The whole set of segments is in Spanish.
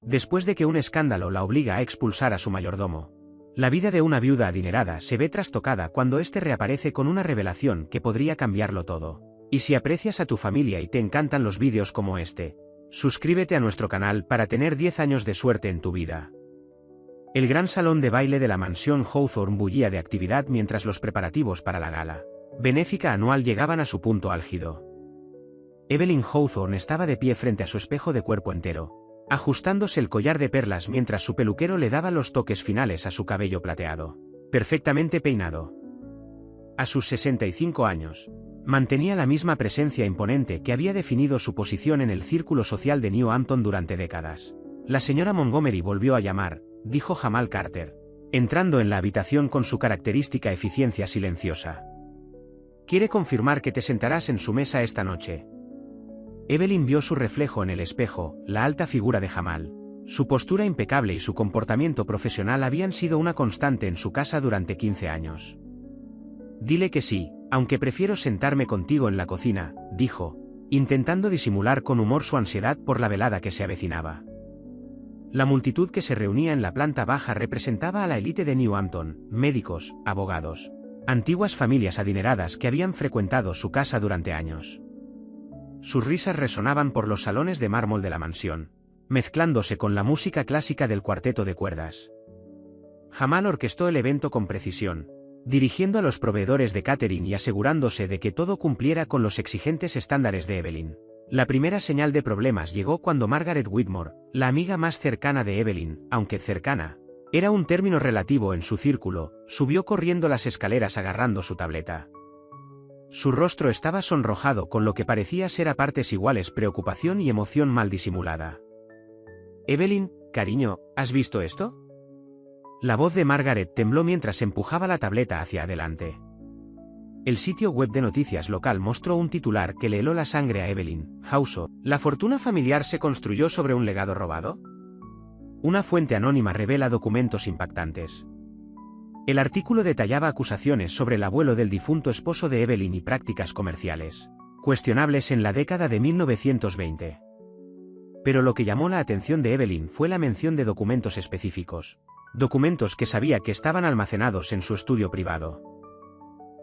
después de que un escándalo la obliga a expulsar a su mayordomo. La vida de una viuda adinerada se ve trastocada cuando éste reaparece con una revelación que podría cambiarlo todo. Y si aprecias a tu familia y te encantan los vídeos como este, suscríbete a nuestro canal para tener 10 años de suerte en tu vida. El gran salón de baile de la mansión Hawthorne bullía de actividad mientras los preparativos para la gala benéfica anual llegaban a su punto álgido. Evelyn Hawthorne estaba de pie frente a su espejo de cuerpo entero, ajustándose el collar de perlas mientras su peluquero le daba los toques finales a su cabello plateado, perfectamente peinado. A sus 65 años, mantenía la misma presencia imponente que había definido su posición en el círculo social de New Hampton durante décadas. La señora Montgomery volvió a llamar, dijo Jamal Carter, entrando en la habitación con su característica eficiencia silenciosa. Quiere confirmar que te sentarás en su mesa esta noche. Evelyn vio su reflejo en el espejo, la alta figura de Jamal. Su postura impecable y su comportamiento profesional habían sido una constante en su casa durante 15 años. Dile que sí, aunque prefiero sentarme contigo en la cocina, dijo, intentando disimular con humor su ansiedad por la velada que se avecinaba. La multitud que se reunía en la planta baja representaba a la élite de New Hampton, médicos, abogados, antiguas familias adineradas que habían frecuentado su casa durante años. Sus risas resonaban por los salones de mármol de la mansión, mezclándose con la música clásica del cuarteto de cuerdas. Jamal orquestó el evento con precisión, dirigiendo a los proveedores de catering y asegurándose de que todo cumpliera con los exigentes estándares de Evelyn. La primera señal de problemas llegó cuando Margaret Whitmore, la amiga más cercana de Evelyn, aunque cercana, era un término relativo en su círculo, subió corriendo las escaleras agarrando su tableta. Su rostro estaba sonrojado con lo que parecía ser a partes iguales preocupación y emoción mal disimulada. Evelyn, cariño, ¿has visto esto? La voz de Margaret tembló mientras empujaba la tableta hacia adelante. El sitio web de noticias local mostró un titular que le heló la sangre a Evelyn. Hawthorne, ¿la fortuna familiar se construyó sobre un legado robado? Una fuente anónima revela documentos impactantes. El artículo detallaba acusaciones sobre el abuelo del difunto esposo de Evelyn y prácticas comerciales cuestionables en la década de 1920. Pero lo que llamó la atención de Evelyn fue la mención de documentos específicos. Documentos que sabía que estaban almacenados en su estudio privado.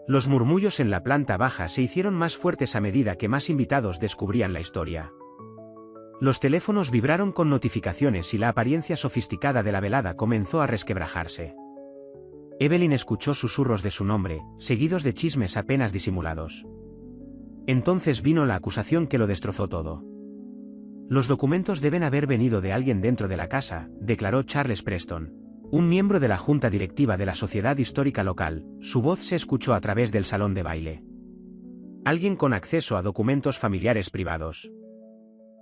Los murmullos en la planta baja se hicieron más fuertes a medida que más invitados descubrían la historia. Los teléfonos vibraron con notificaciones y la apariencia sofisticada de la velada comenzó a resquebrajarse. Evelyn escuchó susurros de su nombre, seguidos de chismes apenas disimulados. Entonces vino la acusación que lo destrozó todo. Los documentos deben haber venido de alguien dentro de la casa, declaró Charles Preston, un miembro de la junta directiva de la Sociedad Histórica Local. Su voz se escuchó a través del salón de baile. Alguien con acceso a documentos familiares privados.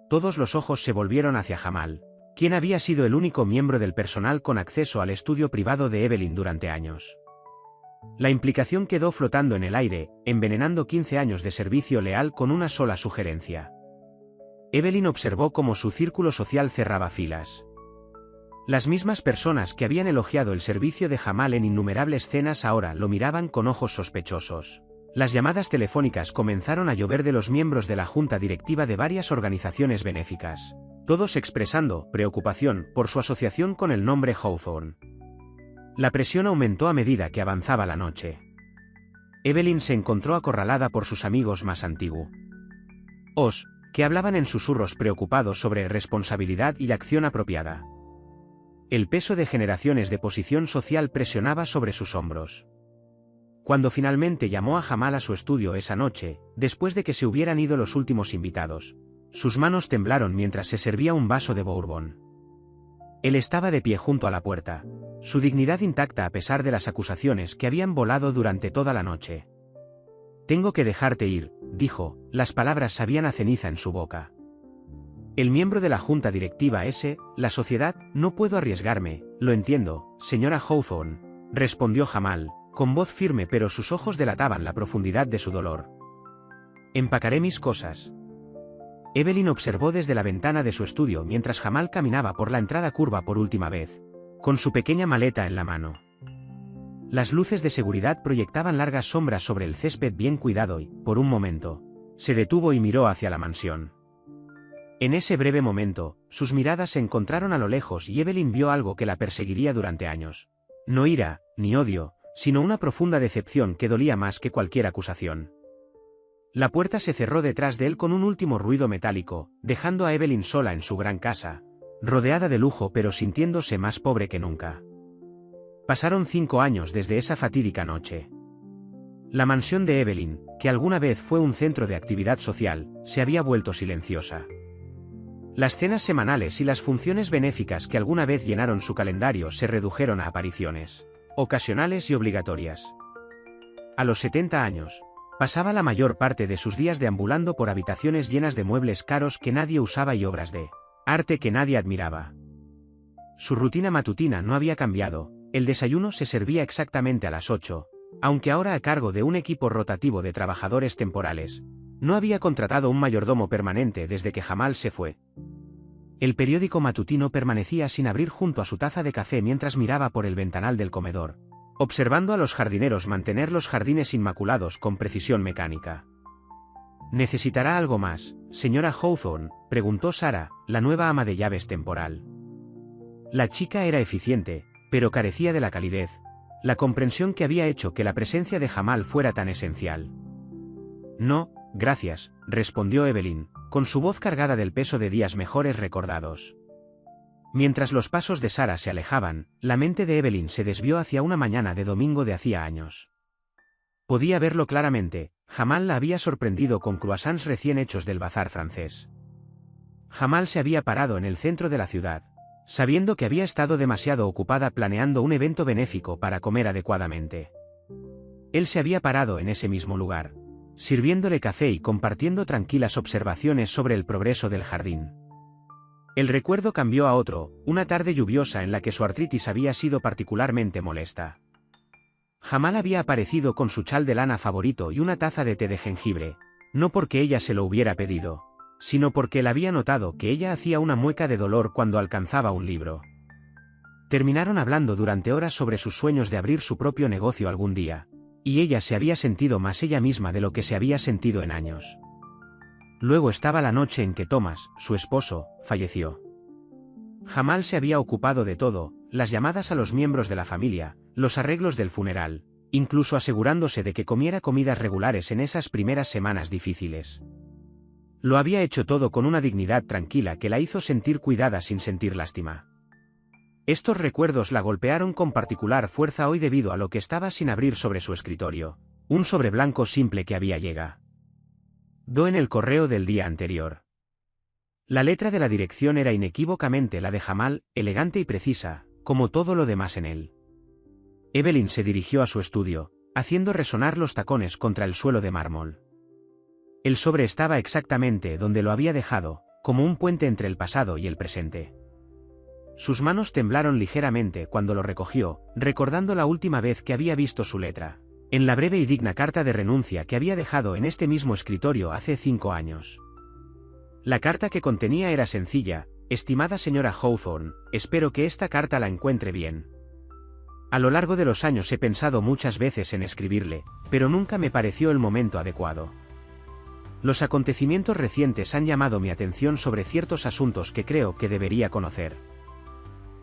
Todos los ojos se volvieron hacia Jamal, quien había sido el único miembro del personal con acceso al estudio privado de Evelyn durante años. La implicación quedó flotando en el aire, envenenando 15 años de servicio leal con una sola sugerencia. Evelyn observó cómo su círculo social cerraba filas. Las mismas personas que habían elogiado el servicio de Jamal en innumerables cenas ahora lo miraban con ojos sospechosos. Las llamadas telefónicas comenzaron a llover de los miembros de la junta directiva de varias organizaciones benéficas, todos expresando preocupación por su asociación con el nombre Hawthorne. La presión aumentó a medida que avanzaba la noche. Evelyn se encontró acorralada por sus amigos más antiguos, que hablaban en susurros preocupados sobre responsabilidad y acción apropiada. El peso de generaciones de posición social presionaba sobre sus hombros. Cuando finalmente llamó a Jamal a su estudio esa noche, después de que se hubieran ido los últimos invitados, sus manos temblaron mientras se servía un vaso de bourbon. Él estaba de pie junto a la puerta, su dignidad intacta a pesar de las acusaciones que habían volado durante toda la noche. «Tengo que dejarte ir», dijo, las palabras sabían a ceniza en su boca. El miembro de la junta directiva la sociedad, no puedo arriesgarme, lo entiendo, señora Hawthorne, respondió Jamal, con voz firme pero sus ojos delataban la profundidad de su dolor. Empacaré mis cosas. Evelyn observó desde la ventana de su estudio mientras Jamal caminaba por la entrada curva por última vez, con su pequeña maleta en la mano. Las luces de seguridad proyectaban largas sombras sobre el césped bien cuidado y, por un momento, se detuvo y miró hacia la mansión. En ese breve momento, sus miradas se encontraron a lo lejos y Evelyn vio algo que la perseguiría durante años. No ira, ni odio, sino una profunda decepción que dolía más que cualquier acusación. La puerta se cerró detrás de él con un último ruido metálico, dejando a Evelyn sola en su gran casa, rodeada de lujo pero sintiéndose más pobre que nunca. Pasaron 5 años desde esa fatídica noche. La mansión de Evelyn, que alguna vez fue un centro de actividad social, se había vuelto silenciosa. Las cenas semanales y las funciones benéficas que alguna vez llenaron su calendario se redujeron a apariciones ocasionales y obligatorias. A los 70 años, pasaba la mayor parte de sus días deambulando por habitaciones llenas de muebles caros que nadie usaba y obras de arte que nadie admiraba. Su rutina matutina no había cambiado, el desayuno se servía exactamente a las 8, aunque ahora a cargo de un equipo rotativo de trabajadores temporales. No había contratado un mayordomo permanente desde que Jamal se fue. El periódico matutino permanecía sin abrir junto a su taza de café mientras miraba por el ventanal del comedor, observando a los jardineros mantener los jardines inmaculados con precisión mecánica. ¿Necesitará algo más, señora Hawthorne?, preguntó Sara, la nueva ama de llaves temporal. La chica era eficiente, pero carecía de la calidez, la comprensión que había hecho que la presencia de Jamal fuera tan esencial. No, gracias, respondió Evelyn, con su voz cargada del peso de días mejores recordados. Mientras los pasos de Sara se alejaban, la mente de Evelyn se desvió hacia una mañana de domingo de hacía años. Podía verlo claramente, Jamal la había sorprendido con croissants recién hechos del bazar francés. Jamal se había parado en el centro de la ciudad, sabiendo que había estado demasiado ocupada planeando un evento benéfico para comer adecuadamente. Él se había parado en ese mismo lugar, sirviéndole café y compartiendo tranquilas observaciones sobre el progreso del jardín. El recuerdo cambió a otro, una tarde lluviosa en la que su artritis había sido particularmente molesta. Jamal había aparecido con su chal de lana favorito y una taza de té de jengibre, no porque ella se lo hubiera pedido, sino porque él había notado que ella hacía una mueca de dolor cuando alcanzaba un libro. Terminaron hablando durante horas sobre sus sueños de abrir su propio negocio algún día, y ella se había sentido más ella misma de lo que se había sentido en años. Luego estaba la noche en que Thomas, su esposo, falleció. Jamal se había ocupado de todo, las llamadas a los miembros de la familia, los arreglos del funeral, incluso asegurándose de que comiera comidas regulares en esas primeras semanas difíciles. Lo había hecho todo con una dignidad tranquila que la hizo sentir cuidada sin sentir lástima. Estos recuerdos la golpearon con particular fuerza hoy debido a lo que estaba sin abrir sobre su escritorio, un sobre blanco simple que había llegado en el correo del día anterior. La letra de la dirección era inequívocamente la de Jamal, elegante y precisa, como todo lo demás en él. Evelyn se dirigió a su estudio, haciendo resonar los tacones contra el suelo de mármol. El sobre estaba exactamente donde lo había dejado, como un puente entre el pasado y el presente. Sus manos temblaron ligeramente cuando lo recogió, recordando la última vez que había visto su letra, en la breve y digna carta de renuncia que había dejado en este mismo escritorio hace 5 años. La carta que contenía era sencilla: estimada señora Hawthorne, espero que esta carta la encuentre bien. A lo largo de los años he pensado muchas veces en escribirle, pero nunca me pareció el momento adecuado. Los acontecimientos recientes han llamado mi atención sobre ciertos asuntos que creo que debería conocer.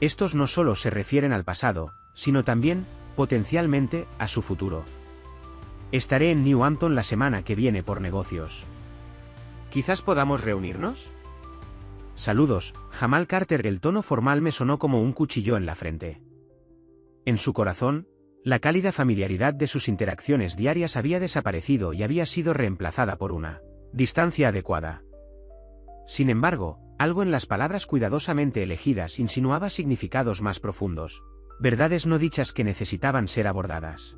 Estos no solo se refieren al pasado, sino también, potencialmente, a su futuro. Estaré en New Hampton la semana que viene por negocios. ¿Quizás podamos reunirnos? Saludos, Jamal Carter. El tono formal me sonó como un cuchillo en la frente. En su corazón, la cálida familiaridad de sus interacciones diarias había desaparecido y había sido reemplazada por una distancia adecuada. Sin embargo, algo en las palabras cuidadosamente elegidas insinuaba significados más profundos, verdades no dichas que necesitaban ser abordadas.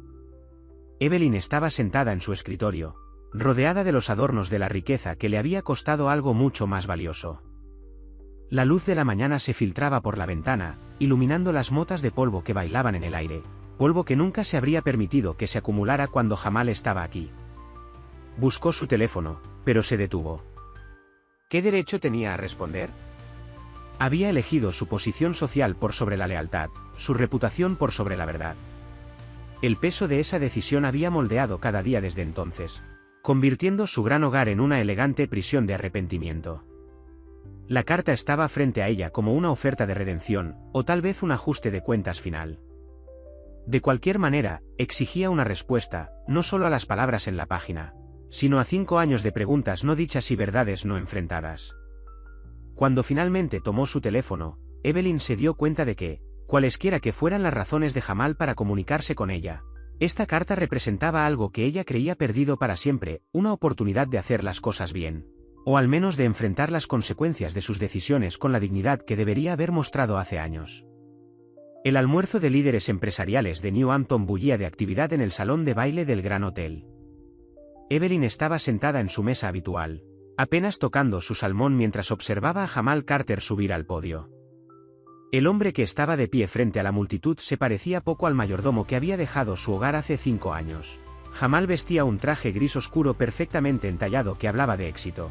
Evelyn estaba sentada en su escritorio, rodeada de los adornos de la riqueza que le había costado algo mucho más valioso. La luz de la mañana se filtraba por la ventana, iluminando las motas de polvo que bailaban en el aire, polvo que nunca se habría permitido que se acumulara cuando Jamal estaba aquí. Buscó su teléfono, pero se detuvo. ¿Qué derecho tenía a responder? Había elegido su posición social por sobre la lealtad, su reputación por sobre la verdad. El peso de esa decisión había moldeado cada día desde entonces, convirtiendo su gran hogar en una elegante prisión de arrepentimiento. La carta estaba frente a ella como una oferta de redención, o tal vez un ajuste de cuentas final. De cualquier manera, exigía una respuesta, no solo a las palabras en la página, sino a 5 años de preguntas no dichas y verdades no enfrentadas. Cuando finalmente tomó su teléfono, Evelyn se dio cuenta de que, cualesquiera que fueran las razones de Jamal para comunicarse con ella, esta carta representaba algo que ella creía perdido para siempre, una oportunidad de hacer las cosas bien, o al menos de enfrentar las consecuencias de sus decisiones con la dignidad que debería haber mostrado hace años. El almuerzo de líderes empresariales de New Hampton bullía de actividad en el salón de baile del Gran Hotel. Evelyn estaba sentada en su mesa habitual, apenas tocando su salmón mientras observaba a Jamal Carter subir al podio. El hombre que estaba de pie frente a la multitud se parecía poco al mayordomo que había dejado su hogar hace 5 años. Jamal vestía un traje gris oscuro perfectamente entallado que hablaba de éxito.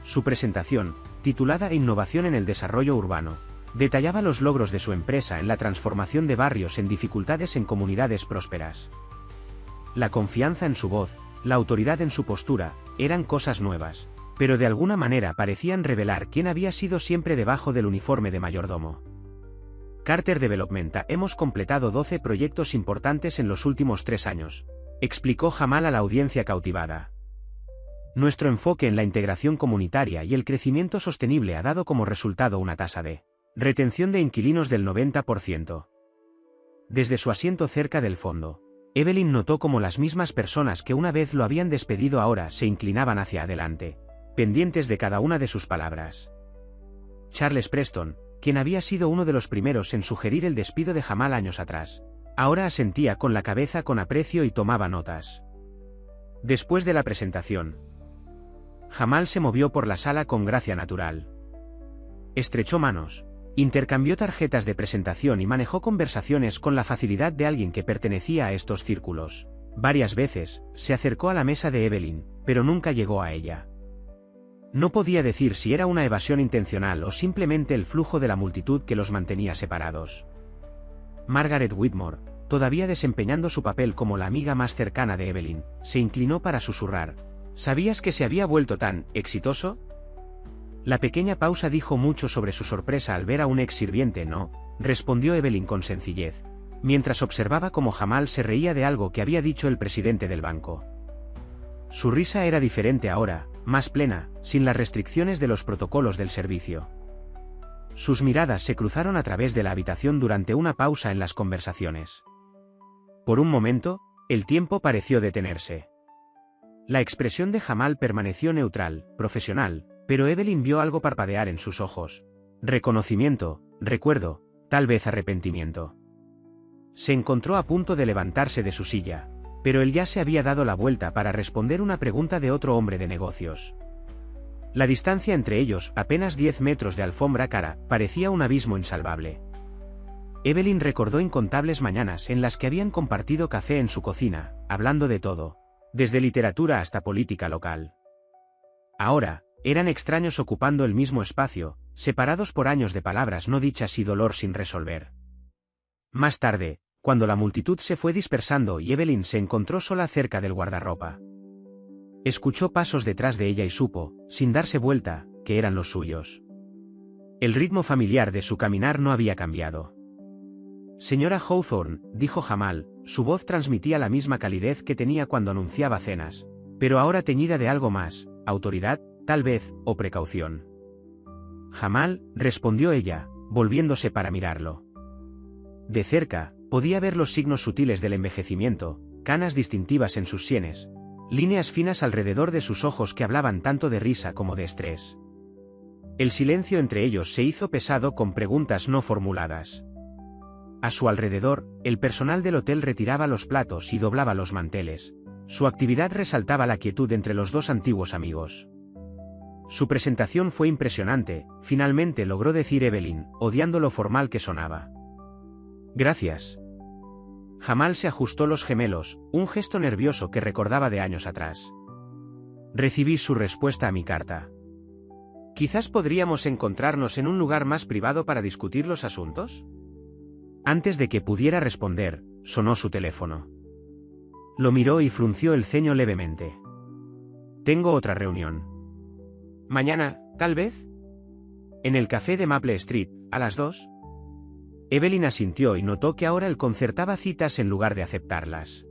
Su presentación, titulada Innovación en el Desarrollo Urbano, detallaba los logros de su empresa en la transformación de barrios en dificultades en comunidades prósperas. La confianza en su voz, la autoridad en su postura, eran cosas nuevas, pero de alguna manera parecían revelar quién había sido siempre debajo del uniforme de mayordomo. Carter Development hemos completado 12 proyectos importantes en los últimos 3 años, explicó Jamal a la audiencia cautivada. Nuestro enfoque en la integración comunitaria y el crecimiento sostenible ha dado como resultado una tasa de retención de inquilinos del 90%. Desde su asiento cerca del fondo, Evelyn notó cómo las mismas personas que una vez lo habían despedido ahora se inclinaban hacia adelante, pendientes de cada una de sus palabras. Charles Preston, quien había sido uno de los primeros en sugerir el despido de Jamal años atrás, ahora asentía con la cabeza con aprecio y tomaba notas. Después de la presentación, Jamal se movió por la sala con gracia natural. Estrechó manos, intercambió tarjetas de presentación y manejó conversaciones con la facilidad de alguien que pertenecía a estos círculos. Varias veces, se acercó a la mesa de Evelyn, pero nunca llegó a ella. No podía decir si era una evasión intencional o simplemente el flujo de la multitud que los mantenía separados. Margaret Whitmore, todavía desempeñando su papel como la amiga más cercana de Evelyn, se inclinó para susurrar. ¿Sabías que se había vuelto tan exitoso? La pequeña pausa dijo mucho sobre su sorpresa al ver a un ex sirviente. No, respondió Evelyn con sencillez, mientras observaba cómo Jamal se reía de algo que había dicho el presidente del banco. Su risa era diferente ahora, más plena, sin las restricciones de los protocolos del servicio. Sus miradas se cruzaron a través de la habitación durante una pausa en las conversaciones. Por un momento, el tiempo pareció detenerse. La expresión de Jamal permaneció neutral, profesional, pero Evelyn vio algo parpadear en sus ojos. Reconocimiento, recuerdo, tal vez arrepentimiento. Se encontró a punto de levantarse de su silla, pero él ya se había dado la vuelta para responder una pregunta de otro hombre de negocios. La distancia entre ellos, apenas 10 metros de alfombra cara, parecía un abismo insalvable. Evelyn recordó incontables mañanas en las que habían compartido café en su cocina, hablando de todo, desde literatura hasta política local. Ahora, eran extraños ocupando el mismo espacio, separados por años de palabras no dichas y dolor sin resolver. Más tarde, cuando la multitud se fue dispersando y Evelyn se encontró sola cerca del guardarropa, escuchó pasos detrás de ella y supo, sin darse vuelta, que eran los suyos. El ritmo familiar de su caminar no había cambiado. Señora Hawthorne, dijo Jamal, su voz transmitía la misma calidez que tenía cuando anunciaba cenas, pero ahora teñida de algo más, autoridad, tal vez, o precaución. Jamal, respondió ella, volviéndose para mirarlo. De cerca, podía ver los signos sutiles del envejecimiento, canas distintivas en sus sienes, líneas finas alrededor de sus ojos que hablaban tanto de risa como de estrés. El silencio entre ellos se hizo pesado con preguntas no formuladas. A su alrededor, el personal del hotel retiraba los platos y doblaba los manteles. Su actividad resaltaba la quietud entre los dos antiguos amigos. Su presentación fue impresionante, finalmente logró decir Evelyn, odiando lo formal que sonaba. Gracias. Jamal se ajustó los gemelos, un gesto nervioso que recordaba de años atrás. Recibí su respuesta a mi carta. Quizás podríamos encontrarnos en un lugar más privado para discutir los asuntos. Antes de que pudiera responder, sonó su teléfono. Lo miró y frunció el ceño levemente. Tengo otra reunión. Mañana, tal vez. En el café de Maple Street, a las 2. Evelyn asintió y notó que ahora él concertaba citas en lugar de aceptarlas.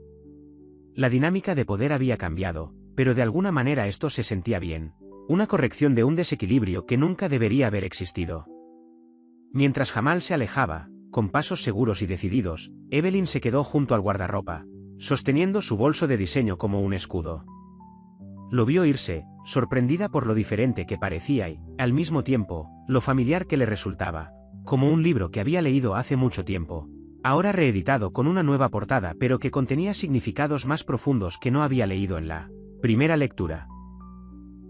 La dinámica de poder había cambiado, pero de alguna manera esto se sentía bien. Una corrección de un desequilibrio que nunca debería haber existido. Mientras Jamal se alejaba, con pasos seguros y decididos, Evelyn se quedó junto al guardarropa, sosteniendo su bolso de diseño como un escudo. Lo vio irse, sorprendida por lo diferente que parecía y, al mismo tiempo, lo familiar que le resultaba, como un libro que había leído hace mucho tiempo, ahora reeditado con una nueva portada pero que contenía significados más profundos que no había leído en la primera lectura.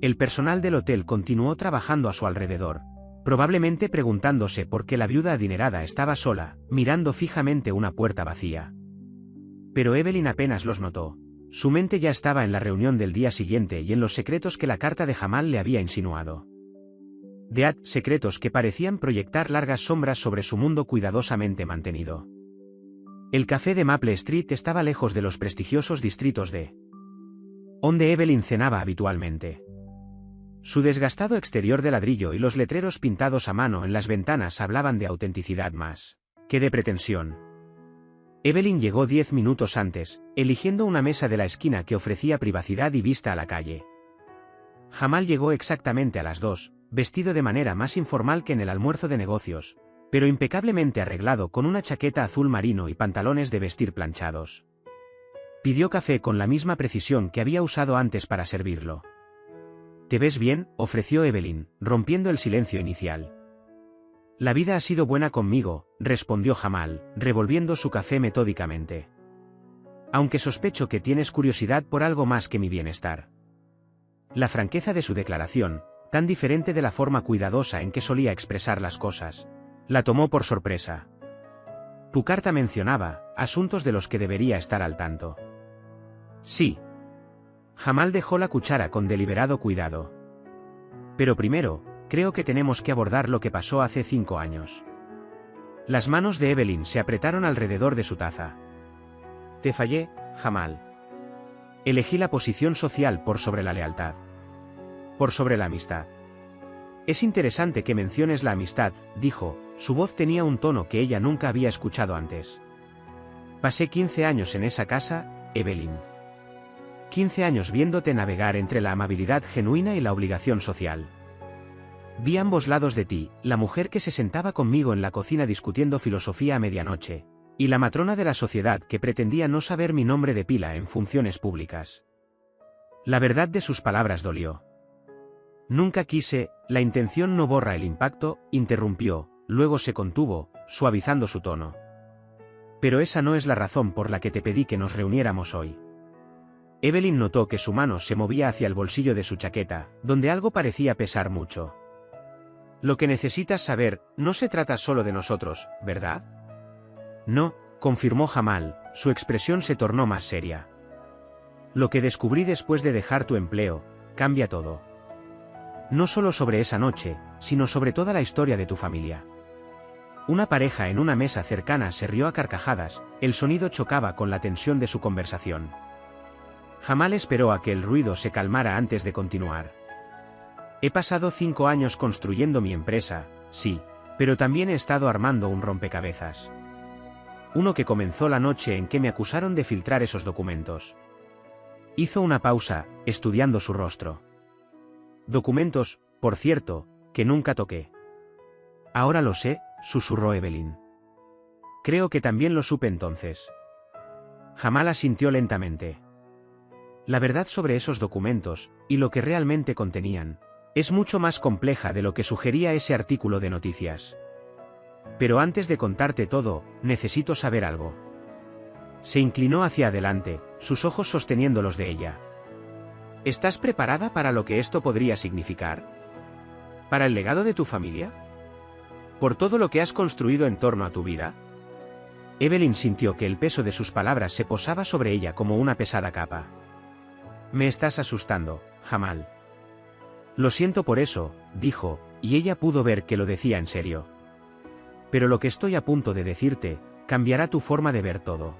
El personal del hotel continuó trabajando a su alrededor, probablemente preguntándose por qué la viuda adinerada estaba sola, mirando fijamente una puerta vacía. Pero Evelyn apenas los notó. Su mente ya estaba en la reunión del día siguiente y en los secretos que la carta de Jamal le había insinuado. Secretos que parecían proyectar largas sombras sobre su mundo cuidadosamente mantenido. El café de Maple Street estaba lejos de los prestigiosos distritos de donde Evelyn cenaba habitualmente. Su desgastado exterior de ladrillo y los letreros pintados a mano en las ventanas hablaban de autenticidad más que de pretensión. Evelyn llegó 10 minutos antes, eligiendo una mesa de la esquina que ofrecía privacidad y vista a la calle. Jamal llegó exactamente a las 2, vestido de manera más informal que en el almuerzo de negocios, pero impecablemente arreglado con una chaqueta azul marino y pantalones de vestir planchados. Pidió café con la misma precisión que había usado antes para servirlo. «¿Te ves bien?», ofreció Evelyn, rompiendo el silencio inicial. «La vida ha sido buena conmigo», respondió Jamal, revolviendo su café metódicamente. «Aunque sospecho que tienes curiosidad por algo más que mi bienestar». La franqueza de su declaración, tan diferente de la forma cuidadosa en que solía expresar las cosas, la tomó por sorpresa. «Tu carta mencionaba asuntos de los que debería estar al tanto». «Sí». Jamal dejó la cuchara con deliberado cuidado. «Pero primero, creo que tenemos que abordar lo que pasó hace 5 años». Las manos de Evelyn se apretaron alrededor de su taza. «Te fallé, Jamal. Elegí la posición social por sobre la lealtad. Por sobre la amistad». «Es interesante que menciones la amistad», dijo, su voz tenía un tono que ella nunca había escuchado antes. «Pasé 15 años en esa casa, Evelyn. 15 años viéndote navegar entre la amabilidad genuina y la obligación social. Vi ambos lados de ti, la mujer que se sentaba conmigo en la cocina discutiendo filosofía a medianoche, y la matrona de la sociedad que pretendía no saber mi nombre de pila en funciones públicas». La verdad de sus palabras dolió. «Nunca quise, la intención no borra el impacto», interrumpió, luego se contuvo, suavizando su tono. «Pero esa no es la razón por la que te pedí que nos reuniéramos hoy». Evelyn notó que su mano se movía hacia el bolsillo de su chaqueta, donde algo parecía pesar mucho. «Lo que necesitas saber, no se trata solo de nosotros, ¿verdad?» «No», confirmó Jamal, su expresión se tornó más seria. «Lo que descubrí después de dejar tu empleo, cambia todo. No solo sobre esa noche, sino sobre toda la historia de tu familia». Una pareja en una mesa cercana se rió a carcajadas, el sonido chocaba con la tensión de su conversación. Jamal esperó a que el ruido se calmara antes de continuar. «He pasado 5 años construyendo mi empresa, sí, pero también he estado armando un rompecabezas. Uno que comenzó la noche en que me acusaron de filtrar esos documentos». Hizo una pausa, estudiando su rostro. «Documentos, por cierto, que nunca toqué». «Ahora lo sé», susurró Evelyn. «Creo que también lo supe entonces». Jamal asintió lentamente. «La verdad sobre esos documentos, y lo que realmente contenían, es mucho más compleja de lo que sugería ese artículo de noticias. Pero antes de contarte todo, necesito saber algo». Se inclinó hacia adelante, sus ojos sosteniendo los de ella. «¿Estás preparada para lo que esto podría significar? ¿Para el legado de tu familia? ¿Por todo lo que has construido en torno a tu vida?» Evelyn sintió que el peso de sus palabras se posaba sobre ella como una pesada capa. «Me estás asustando, Jamal». «Lo siento por eso», dijo, y ella pudo ver que lo decía en serio. «Pero lo que estoy a punto de decirte, cambiará tu forma de ver todo.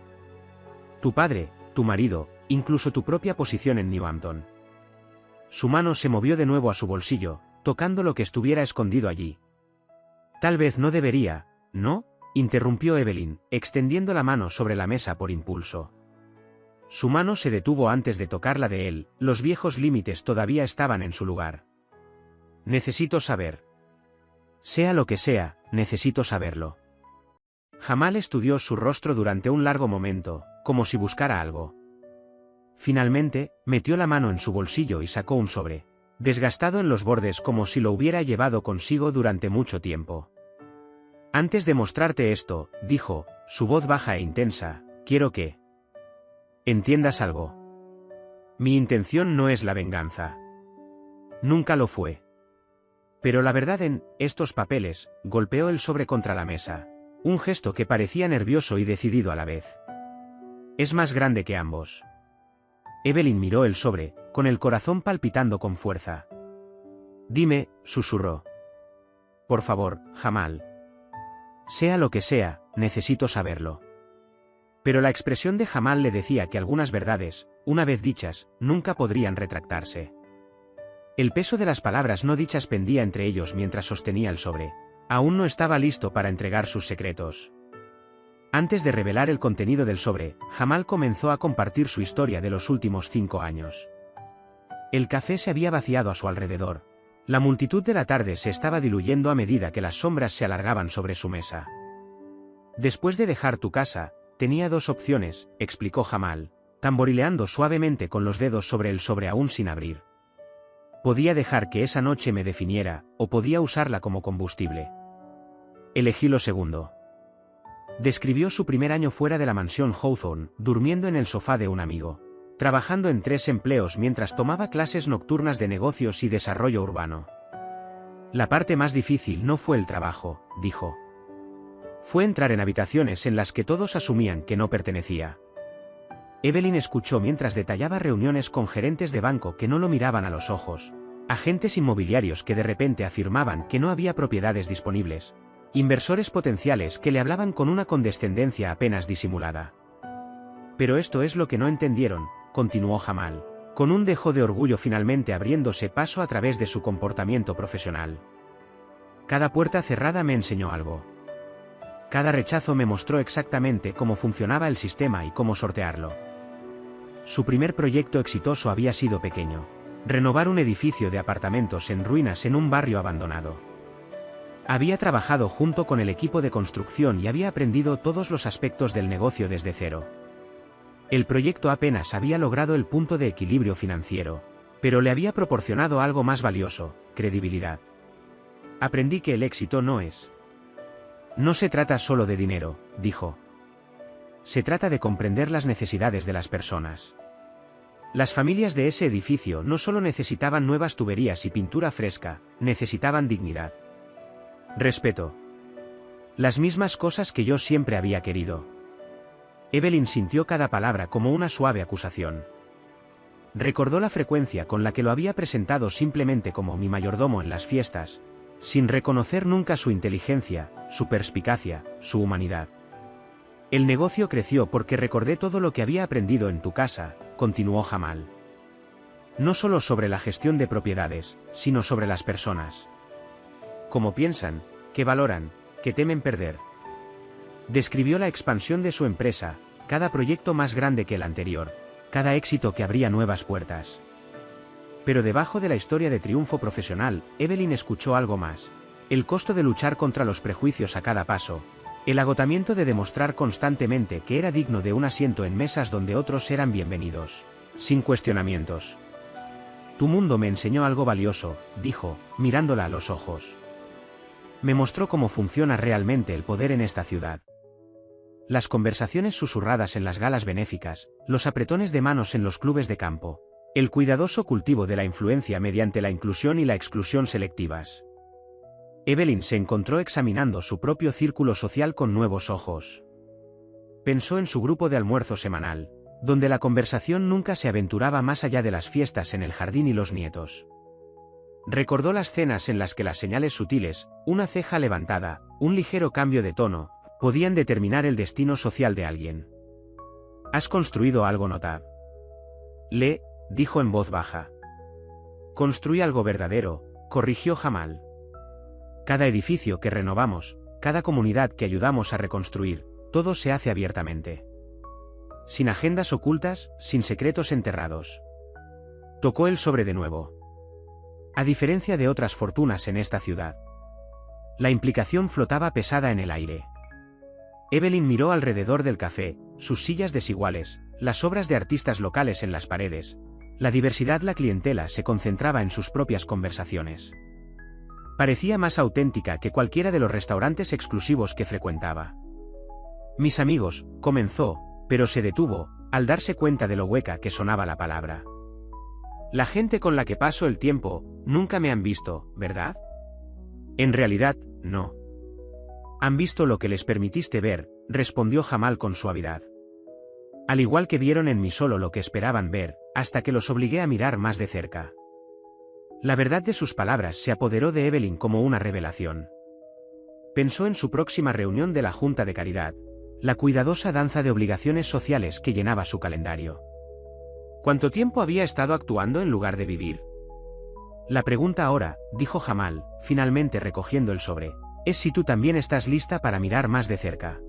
Tu padre, tu marido, incluso tu propia posición en New Hampton». Su mano se movió de nuevo a su bolsillo, tocando lo que estuviera escondido allí, Tal vez no debería, ¿no? Interrumpió Evelyn, extendiendo la mano sobre la mesa por impulso. Su mano se detuvo antes de tocar la de él, los viejos límites todavía estaban en su lugar. Necesito saber. Sea lo que sea, necesito saberlo. Jamal estudió su rostro durante un largo momento, como si buscara algo. Finalmente, metió la mano en su bolsillo y sacó un sobre, desgastado en los bordes como si lo hubiera llevado consigo durante mucho tiempo. Antes de mostrarte esto, dijo, su voz baja e intensa, quiero que entiendas algo. Mi intención no es la venganza. Nunca lo fue. Pero la verdad en estos papeles, golpeó el sobre contra la mesa, un gesto que parecía nervioso y decidido a la vez. Es más grande que ambos. Evelyn miró el sobre, con el corazón palpitando con fuerza. Dime, susurró. Por favor, Jamal. Sea lo que sea, necesito saberlo. Pero la expresión de Jamal le decía que algunas verdades, una vez dichas, nunca podrían retractarse. El peso de las palabras no dichas pendía entre ellos mientras sostenía el sobre. Aún no estaba listo para entregar sus secretos. Antes de revelar el contenido del sobre, Jamal comenzó a compartir su historia de los últimos 5 años. El café se había vaciado a su alrededor. La multitud de la tarde se estaba diluyendo a medida que las sombras se alargaban sobre su mesa. Después de dejar tu casa, tenía 2 opciones, explicó Jamal, tamborileando suavemente con los dedos sobre el sobre aún sin abrir. Podía dejar que esa noche me definiera, o podía usarla como combustible. Elegí lo segundo. Describió su primer año fuera de la mansión Hawthorne, durmiendo en el sofá de un amigo, trabajando en 3 empleos mientras tomaba clases nocturnas de negocios y desarrollo urbano. La parte más difícil no fue el trabajo, dijo. Fue entrar en habitaciones en las que todos asumían que no pertenecía. Evelyn escuchó mientras detallaba reuniones con gerentes de banco que no lo miraban a los ojos, agentes inmobiliarios que de repente afirmaban que no había propiedades disponibles, inversores potenciales que le hablaban con una condescendencia apenas disimulada. Pero esto es lo que no entendieron, continuó Jamal, con un dejo de orgullo finalmente abriéndose paso a través de su comportamiento profesional. Cada puerta cerrada me enseñó algo. Cada rechazo me mostró exactamente cómo funcionaba el sistema y cómo sortearlo. Su primer proyecto exitoso había sido pequeño: renovar un edificio de apartamentos en ruinas en un barrio abandonado. Había trabajado junto con el equipo de construcción y había aprendido todos los aspectos del negocio desde cero. El proyecto apenas había logrado el punto de equilibrio financiero, pero le había proporcionado algo más valioso: credibilidad. Aprendí que el éxito no se trata solo de dinero, dijo. Se trata de comprender las necesidades de las personas. Las familias de ese edificio no solo necesitaban nuevas tuberías y pintura fresca, necesitaban dignidad. Respeto. Las mismas cosas que yo siempre había querido. Evelyn sintió cada palabra como una suave acusación. Recordó la frecuencia con la que lo había presentado simplemente como mi mayordomo en las fiestas, sin reconocer nunca su inteligencia, su perspicacia, su humanidad. El negocio creció porque recordé todo lo que había aprendido en tu casa, continuó Jamal. No solo sobre la gestión de propiedades, sino sobre las personas. Cómo piensan, qué valoran, qué temen perder. Describió la expansión de su empresa, cada proyecto más grande que el anterior, cada éxito que abría nuevas puertas. Pero debajo de la historia de triunfo profesional, Evelyn escuchó algo más: el costo de luchar contra los prejuicios a cada paso, el agotamiento de demostrar constantemente que era digno de un asiento en mesas donde otros eran bienvenidos, sin cuestionamientos. Tu mundo me enseñó algo valioso, dijo, mirándola a los ojos. Me mostró cómo funciona realmente el poder en esta ciudad. Las conversaciones susurradas en las galas benéficas, los apretones de manos en los clubes de campo, el cuidadoso cultivo de la influencia mediante la inclusión y la exclusión selectivas. Evelyn se encontró examinando su propio círculo social con nuevos ojos. Pensó en su grupo de almuerzo semanal, donde la conversación nunca se aventuraba más allá de las fiestas en el jardín y los nietos. Recordó las cenas en las que las señales sutiles, una ceja levantada, un ligero cambio de tono, podían determinar el destino social de alguien. Has construido algo notable. Dijo en voz baja. Construí algo verdadero, corrigió Jamal. Cada edificio que renovamos, cada comunidad que ayudamos a reconstruir, todo se hace abiertamente. Sin agendas ocultas, sin secretos enterrados. Tocó el sobre de nuevo. A diferencia de otras fortunas en esta ciudad, la implicación flotaba pesada en el aire. Evelyn miró alrededor del café, sus sillas desiguales, las obras de artistas locales en las paredes. La diversidad, la clientela se concentraba en sus propias conversaciones. Parecía más auténtica que cualquiera de los restaurantes exclusivos que frecuentaba. Mis amigos, comenzó, pero se detuvo, al darse cuenta de lo hueca que sonaba la palabra. La gente con la que paso el tiempo, nunca me han visto, ¿verdad? En realidad, no. Han visto lo que les permitiste ver, respondió Jamal con suavidad. Al igual que vieron en mí solo lo que esperaban ver, hasta que los obligué a mirar más de cerca. La verdad de sus palabras se apoderó de Evelyn como una revelación. Pensó en su próxima reunión de la Junta de Caridad, la cuidadosa danza de obligaciones sociales que llenaba su calendario. ¿Cuánto tiempo había estado actuando en lugar de vivir? La pregunta ahora, dijo Jamal, finalmente recogiendo el sobre, es si tú también estás lista para mirar más de cerca.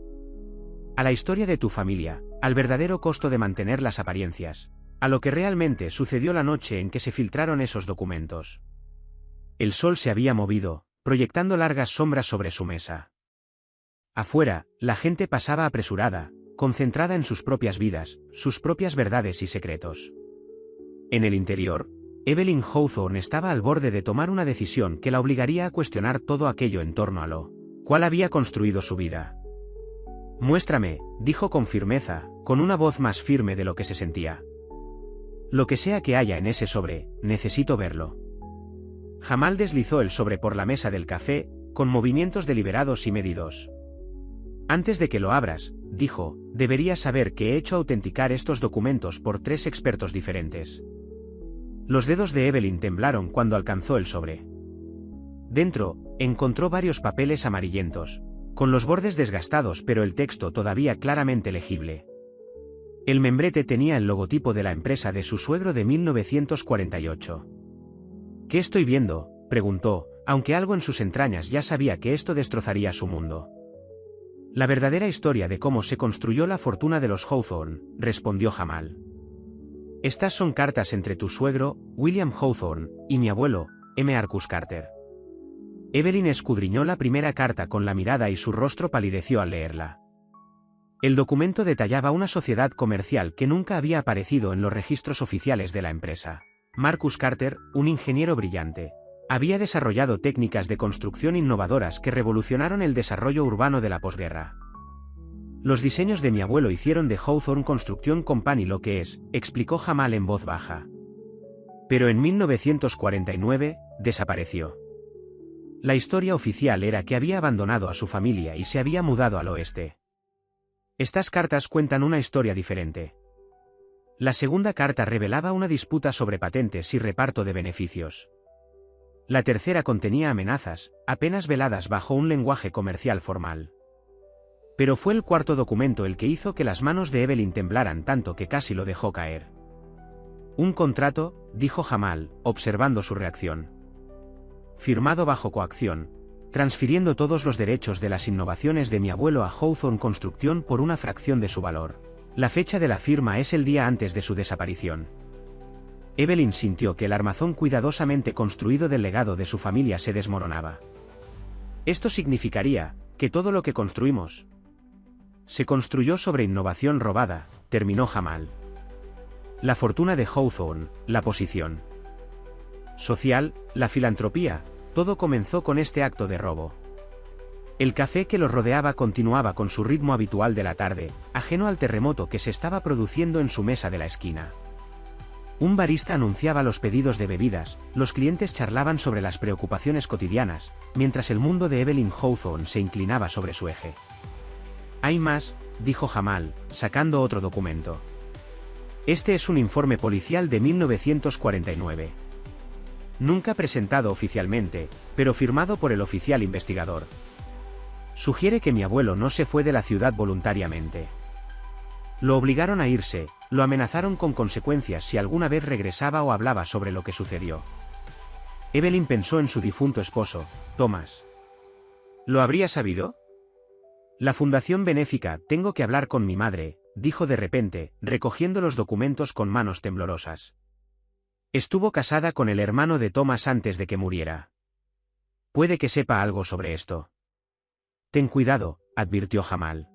A la historia de tu familia, al verdadero costo de mantener las apariencias, a lo que realmente sucedió la noche en que se filtraron esos documentos. El sol se había movido, proyectando largas sombras sobre su mesa. Afuera, la gente pasaba apresurada, concentrada en sus propias vidas, sus propias verdades y secretos. En el interior, Evelyn Hawthorne estaba al borde de tomar una decisión que la obligaría a cuestionar todo aquello en torno a lo cual había construido su vida. Muéstrame, dijo con firmeza, con una voz más firme de lo que se sentía. Lo que sea que haya en ese sobre, necesito verlo. Jamal deslizó el sobre por la mesa del café, con movimientos deliberados y medidos. Antes de que lo abras, dijo, deberías saber que he hecho autenticar estos documentos por 3 expertos diferentes. Los dedos de Evelyn temblaron cuando alcanzó el sobre. Dentro, encontró varios papeles amarillentos, con los bordes desgastados pero el texto todavía claramente legible. El membrete tenía el logotipo de la empresa de su suegro de 1948. ¿Qué estoy viendo?, preguntó, aunque algo en sus entrañas ya sabía que esto destrozaría su mundo. La verdadera historia de cómo se construyó la fortuna de los Hawthorne, respondió Jamal. Estas son cartas entre tu suegro, William Hawthorne, y mi abuelo, M. Arcus Carter. Evelyn escudriñó la primera carta con la mirada y su rostro palideció al leerla. El documento detallaba una sociedad comercial que nunca había aparecido en los registros oficiales de la empresa. Marcus Carter, un ingeniero brillante, había desarrollado técnicas de construcción innovadoras que revolucionaron el desarrollo urbano de la posguerra. Los diseños de mi abuelo hicieron de Hawthorne Construction Company lo que es, explicó Jamal en voz baja. Pero en 1949, desapareció. La historia oficial era que había abandonado a su familia y se había mudado al oeste. Estas cartas cuentan una historia diferente. La segunda carta revelaba una disputa sobre patentes y reparto de beneficios. La tercera contenía amenazas, apenas veladas bajo un lenguaje comercial formal. Pero fue el cuarto documento el que hizo que las manos de Evelyn temblaran tanto que casi lo dejó caer. Un contrato, dijo Jamal, observando su reacción. Firmado bajo coacción, transfiriendo todos los derechos de las innovaciones de mi abuelo a Hawthorne Construction por una fracción de su valor. La fecha de la firma es el día antes de su desaparición. Evelyn sintió que el armazón cuidadosamente construido del legado de su familia se desmoronaba. Esto significaría que todo lo que construimos se construyó sobre innovación robada, terminó Jamal. La fortuna de Hawthorne, la posición social, la filantropía, todo comenzó con este acto de robo. El café que los rodeaba continuaba con su ritmo habitual de la tarde, ajeno al terremoto que se estaba produciendo en su mesa de la esquina. Un barista anunciaba los pedidos de bebidas, los clientes charlaban sobre las preocupaciones cotidianas, mientras el mundo de Evelyn Hawthorne se inclinaba sobre su eje. Hay más, dijo Jamal, sacando otro documento. Este es un informe policial de 1949. Nunca presentado oficialmente, pero firmado por el oficial investigador. Sugiere que mi abuelo no se fue de la ciudad voluntariamente. Lo obligaron a irse, lo amenazaron con consecuencias si alguna vez regresaba o hablaba sobre lo que sucedió. Evelyn pensó en su difunto esposo, Thomas, ¿Lo habría sabido? La fundación benéfica, tengo que hablar con mi madre, dijo de repente, recogiendo los documentos con manos temblorosas. Estuvo casada con el hermano de Thomas antes de que muriera. Puede que sepa algo sobre esto. Ten cuidado, advirtió Jamal.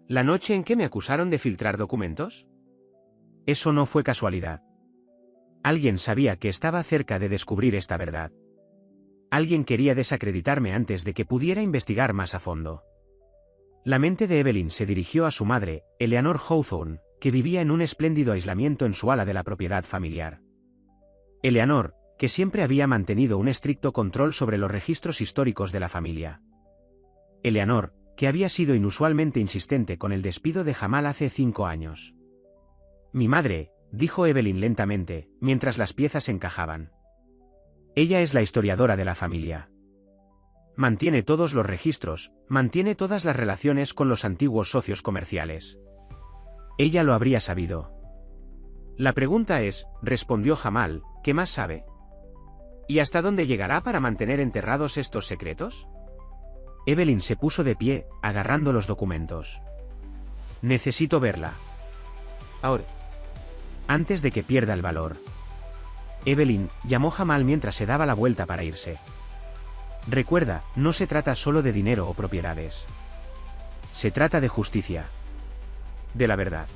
¿La noche en que me acusaron de filtrar documentos? Eso no fue casualidad. Alguien sabía que estaba cerca de descubrir esta verdad. Alguien quería desacreditarme antes de que pudiera investigar más a fondo. La mente de Evelyn se dirigió a su madre, Eleanor Hawthorne, que vivía en un espléndido aislamiento en su ala de la propiedad familiar. Eleanor, que siempre había mantenido un estricto control sobre los registros históricos de la familia. Eleanor, que había sido inusualmente insistente con el despido de Jamal hace 5 años. Mi madre, dijo Evelyn lentamente, mientras las piezas encajaban. Ella es la historiadora de la familia. Mantiene todos los registros, mantiene todas las relaciones con los antiguos socios comerciales. Ella lo habría sabido. La pregunta es, respondió Jamal, ¿qué más sabe? ¿Y hasta dónde llegará para mantener enterrados estos secretos? Evelyn se puso de pie, agarrando los documentos. Necesito verla. Ahora. Antes de que pierda el valor. Evelyn llamó Jamal mientras se daba la vuelta para irse. Recuerda, no se trata solo de dinero o propiedades. Se trata de justicia. De la verdad.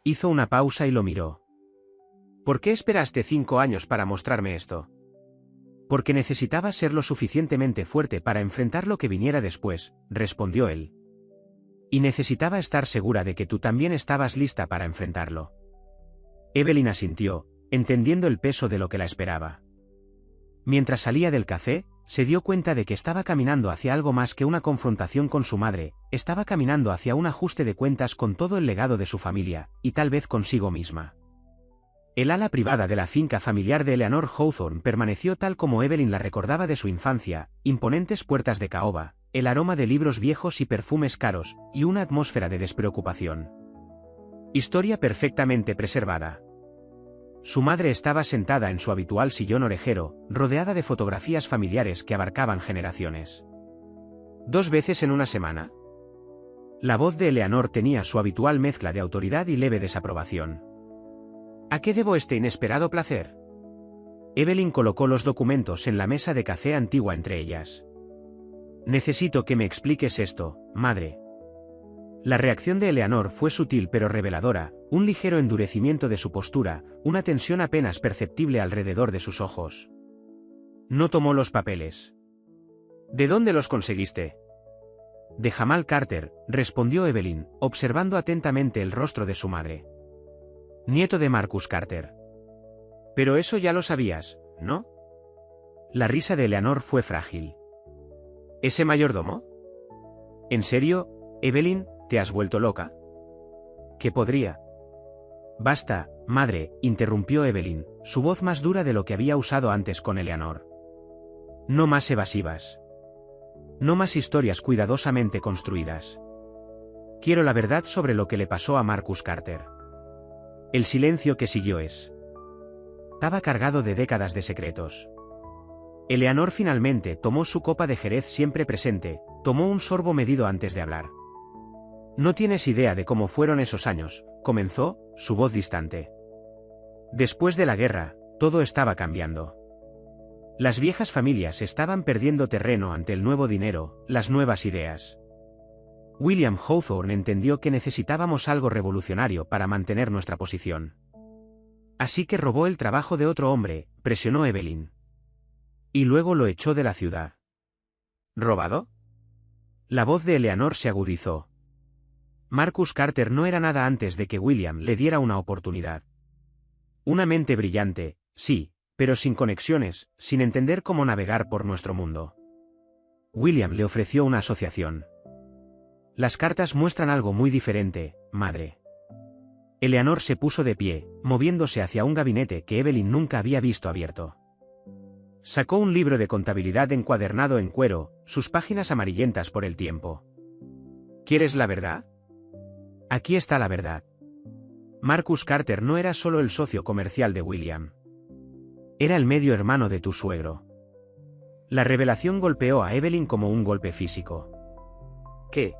Hizo una pausa y lo miró. ¿Por qué esperaste 5 años para mostrarme esto? Porque necesitaba ser lo suficientemente fuerte para enfrentar lo que viniera después, respondió él. Y necesitaba estar segura de que tú también estabas lista para enfrentarlo. Evelyn asintió, entendiendo el peso de lo que la esperaba. Mientras salía del café, se dio cuenta de que estaba caminando hacia algo más que una confrontación con su madre, estaba caminando hacia un ajuste de cuentas con todo el legado de su familia, y tal vez consigo misma. El ala privada de la finca familiar de Eleanor Hawthorne permaneció tal como Evelyn la recordaba de su infancia, imponentes puertas de caoba, el aroma de libros viejos y perfumes caros, y una atmósfera de despreocupación. Historia perfectamente preservada. Su madre estaba sentada en su habitual sillón orejero, rodeada de fotografías familiares que abarcaban generaciones. ¿2 veces en una semana? La voz de Eleanor tenía su habitual mezcla de autoridad y leve desaprobación. ¿A qué debo este inesperado placer? Evelyn colocó los documentos en la mesa de café antigua entre ellas. Necesito que me expliques esto, madre. La reacción de Eleanor fue sutil pero reveladora, un ligero endurecimiento de su postura, una tensión apenas perceptible alrededor de sus ojos. No tomó los papeles. ¿De dónde los conseguiste? De Jamal Carter, respondió Evelyn, observando atentamente el rostro de su madre. Nieto de Marcus Carter. Pero eso ya lo sabías, ¿no? La risa de Eleanor fue frágil. ¿Ese mayordomo? ¿En serio, Evelyn, te has vuelto loca? ¿Qué podría? Basta, madre, interrumpió Evelyn, su voz más dura de lo que había usado antes con Eleanor. No más evasivas. No más historias cuidadosamente construidas. Quiero la verdad sobre lo que le pasó a Marcus Carter. El silencio que siguió estaba cargado de décadas de secretos. Eleanor finalmente tomó su copa de jerez siempre presente, tomó un sorbo medido antes de hablar. No tienes idea de cómo fueron esos años, comenzó, su voz distante. Después de la guerra, todo estaba cambiando. Las viejas familias estaban perdiendo terreno ante el nuevo dinero, las nuevas ideas. William Hawthorne entendió que necesitábamos algo revolucionario para mantener nuestra posición. Así que robó el trabajo de otro hombre, presionó Evelyn. Y luego lo echó de la ciudad. ¿Robado? La voz de Eleanor se agudizó. Marcus Carter no era nada antes de que William le diera una oportunidad. Una mente brillante, sí, pero sin conexiones, sin entender cómo navegar por nuestro mundo. William le ofreció una asociación. Las cartas muestran algo muy diferente, madre. Eleanor se puso de pie, moviéndose hacia un gabinete que Evelyn nunca había visto abierto. Sacó un libro de contabilidad encuadernado en cuero, sus páginas amarillentas por el tiempo. ¿Quieres la verdad? Aquí está la verdad. Marcus Carter no era solo el socio comercial de William. Era el medio hermano de tu suegro. La revelación golpeó a Evelyn como un golpe físico. ¿Qué?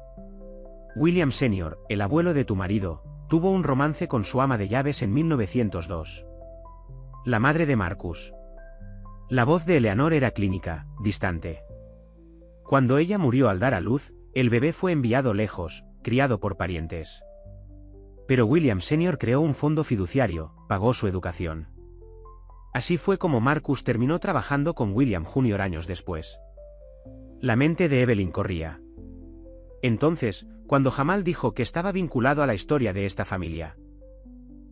William Sr., el abuelo de tu marido, tuvo un romance con su ama de llaves en 1902. La madre de Marcus. La voz de Eleanor era clínica, distante. Cuando ella murió al dar a luz, el bebé fue enviado lejos, criado por parientes. Pero William Sr. creó un fondo fiduciario, pagó su educación. Así fue como Marcus terminó trabajando con William Jr. años después. La mente de Evelyn corría. Entonces, cuando Jamal dijo que estaba vinculado a la historia de esta familia.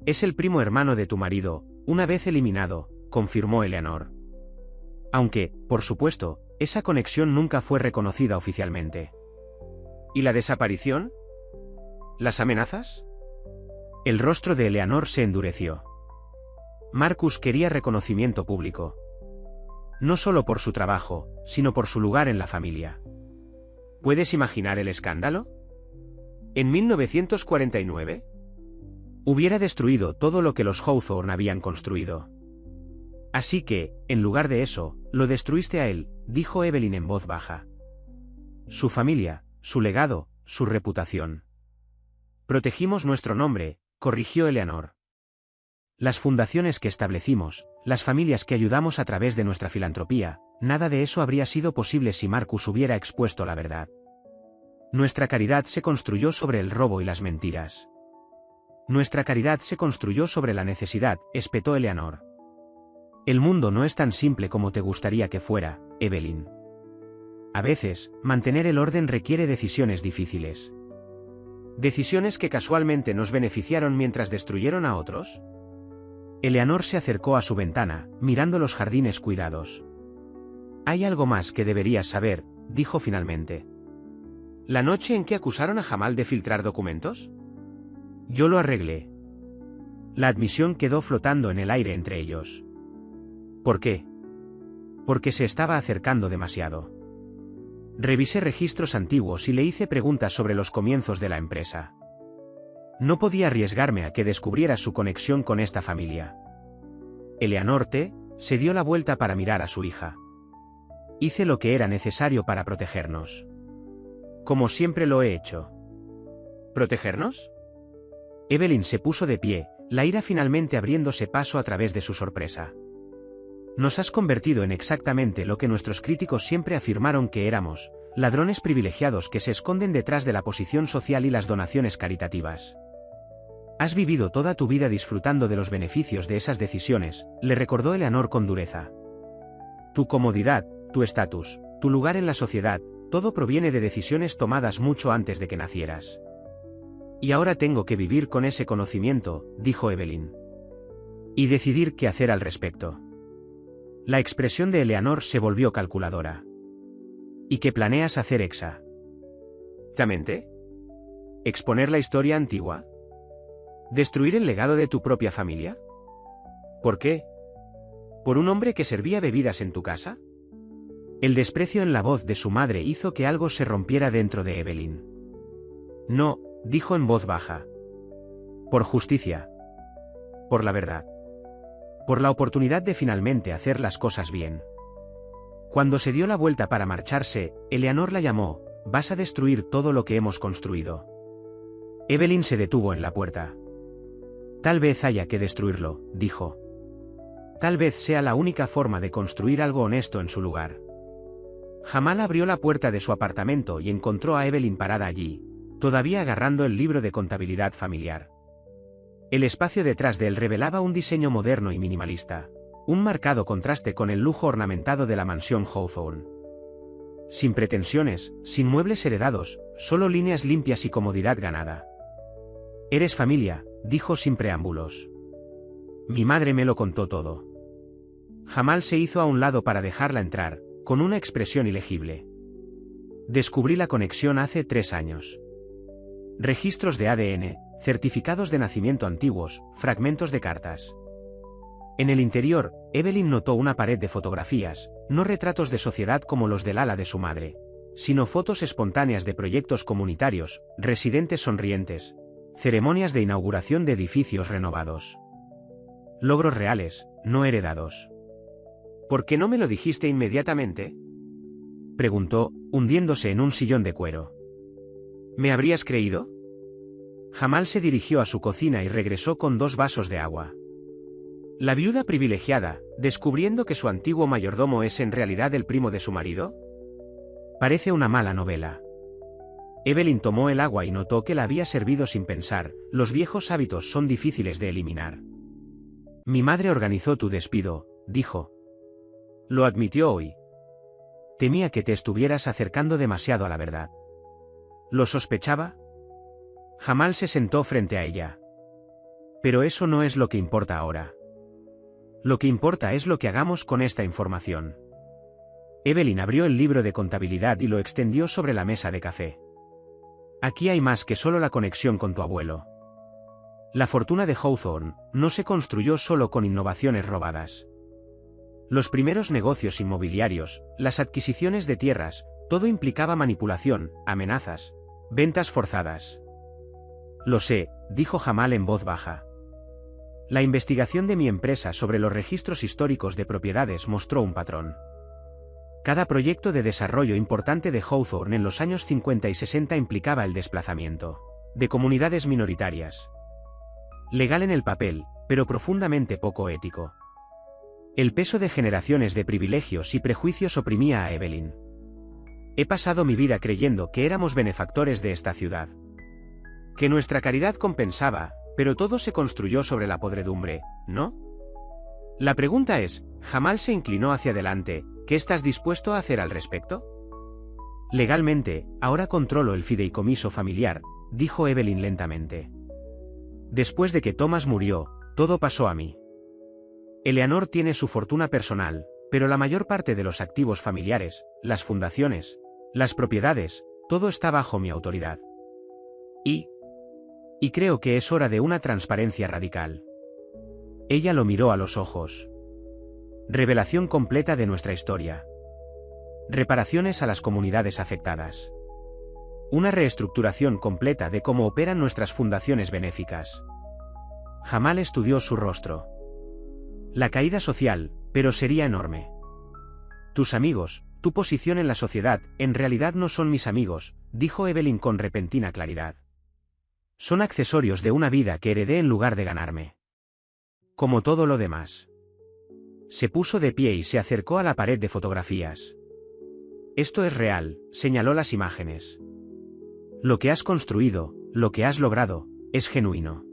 Es el primo hermano de tu marido, una vez eliminado, confirmó Eleanor. Aunque, por supuesto, esa conexión nunca fue reconocida oficialmente. ¿Y la desaparición? ¿Las amenazas? El rostro de Eleanor se endureció. Marcus quería reconocimiento público. No solo por su trabajo, sino por su lugar en la familia. ¿Puedes imaginar el escándalo? ¿En 1949? Hubiera destruido todo lo que los Hawthorne habían construido. Así que, en lugar de eso, lo destruiste a él, dijo Evelyn en voz baja. Su familia, su legado, su reputación. Protegimos nuestro nombre, corrigió Eleanor. Las fundaciones que establecimos, las familias que ayudamos a través de nuestra filantropía, nada de eso habría sido posible si Marcus hubiera expuesto la verdad. Nuestra caridad se construyó sobre el robo y las mentiras. Nuestra caridad se construyó sobre la necesidad, espetó Eleanor. El mundo no es tan simple como te gustaría que fuera, Evelyn. A veces, mantener el orden requiere decisiones difíciles. ¿Decisiones que casualmente nos beneficiaron mientras destruyeron a otros? Eleanor se acercó a su ventana, mirando los jardines cuidados. Hay algo más que deberías saber, dijo finalmente. ¿La noche en que acusaron a Jamal de filtrar documentos? Yo lo arreglé. La admisión quedó flotando en el aire entre ellos. ¿Por qué? Porque se estaba acercando demasiado. Revisé registros antiguos y le hice preguntas sobre los comienzos de la empresa. No podía arriesgarme a que descubriera su conexión con esta familia. Eleanor se dio la vuelta para mirar a su hija. Hice lo que era necesario para protegernos. Como siempre lo he hecho. ¿Protegernos? Evelyn se puso de pie, la ira finalmente abriéndose paso a través de su sorpresa. Nos has convertido en exactamente lo que nuestros críticos siempre afirmaron que éramos, ladrones privilegiados que se esconden detrás de la posición social y las donaciones caritativas. Has vivido toda tu vida disfrutando de los beneficios de esas decisiones, le recordó Eleanor con dureza. Tu comodidad, tu estatus, tu lugar en la sociedad, todo proviene de decisiones tomadas mucho antes de que nacieras. Y ahora tengo que vivir con ese conocimiento, dijo Evelyn. Y decidir qué hacer al respecto. La expresión de Eleanor se volvió calculadora. ¿Y qué planeas hacer exactamente? ¿Exponer la historia antigua? ¿Destruir el legado de tu propia familia? ¿Por qué? ¿Por un hombre que servía bebidas en tu casa? El desprecio en la voz de su madre hizo que algo se rompiera dentro de Evelyn. No, dijo en voz baja. Por justicia. Por la verdad. Por la oportunidad de finalmente hacer las cosas bien. Cuando se dio la vuelta para marcharse, Eleanor la llamó, vas a destruir todo lo que hemos construido. Evelyn se detuvo en la puerta. Tal vez haya que destruirlo, dijo. Tal vez sea la única forma de construir algo honesto en su lugar. Jamal abrió la puerta de su apartamento y encontró a Evelyn parada allí, todavía agarrando el libro de contabilidad familiar. El espacio detrás de él revelaba un diseño moderno y minimalista, un marcado contraste con el lujo ornamentado de la mansión Hawthorne. Sin pretensiones, sin muebles heredados, solo líneas limpias y comodidad ganada. Eres familia, dijo sin preámbulos. Mi madre me lo contó todo. Jamal se hizo a un lado para dejarla entrar, con una expresión ilegible. Descubrí la conexión hace 3 años. Registros de ADN, certificados de nacimiento antiguos, fragmentos de cartas. En el interior, Evelyn notó una pared de fotografías, no retratos de sociedad como los del ala de su madre, sino fotos espontáneas de proyectos comunitarios, residentes sonrientes, ceremonias de inauguración de edificios renovados. Logros reales, no heredados. ¿Por qué no me lo dijiste inmediatamente? preguntó, hundiéndose en un sillón de cuero. ¿Me habrías creído? Jamal se dirigió a su cocina y regresó con 2 vasos de agua. ¿La viuda privilegiada, descubriendo que su antiguo mayordomo es en realidad el primo de su marido? Parece una mala novela. Evelyn tomó el agua y notó que la había servido sin pensar. Los viejos hábitos son difíciles de eliminar. Mi madre organizó tu despido, dijo. Lo admitió hoy. Temía que te estuvieras acercando demasiado a la verdad. ¿Lo sospechaba? Jamal se sentó frente a ella. Pero eso no es lo que importa ahora. Lo que importa es lo que hagamos con esta información. Evelyn abrió el libro de contabilidad y lo extendió sobre la mesa de café. Aquí hay más que solo la conexión con tu abuelo. La fortuna de Hawthorne no se construyó solo con innovaciones robadas. Los primeros negocios inmobiliarios, las adquisiciones de tierras, todo implicaba manipulación, amenazas, ventas forzadas. Lo sé, dijo Jamal en voz baja. La investigación de mi empresa sobre los registros históricos de propiedades mostró un patrón. Cada proyecto de desarrollo importante de Hawthorne en los años 50 y 60 implicaba el desplazamiento de comunidades minoritarias. Legal en el papel, pero profundamente poco ético. El peso de generaciones de privilegios y prejuicios oprimía a Evelyn. He pasado mi vida creyendo que éramos benefactores de esta ciudad. Que nuestra caridad compensaba, pero todo se construyó sobre la podredumbre, ¿no? La pregunta es, Jamal se inclinó hacia adelante, ¿qué estás dispuesto a hacer al respecto? Legalmente, ahora controlo el fideicomiso familiar, dijo Evelyn lentamente. Después de que Thomas murió, todo pasó a mí. Eleanor tiene su fortuna personal, pero la mayor parte de los activos familiares, las fundaciones, las propiedades, todo está bajo mi autoridad. Y creo que es hora de una transparencia radical. Ella lo miró a los ojos. Revelación completa de nuestra historia. Reparaciones a las comunidades afectadas. Una reestructuración completa de cómo operan nuestras fundaciones benéficas. Jamal estudió su rostro. La caída social, pero sería enorme. Tus amigos, tu posición en la sociedad, en realidad no son mis amigos, dijo Evelyn con repentina claridad. Son accesorios de una vida que heredé en lugar de ganarme. Como todo lo demás. Se puso de pie y se acercó a la pared de fotografías. Esto es real, señaló las imágenes. Lo que has construido, lo que has logrado, es genuino.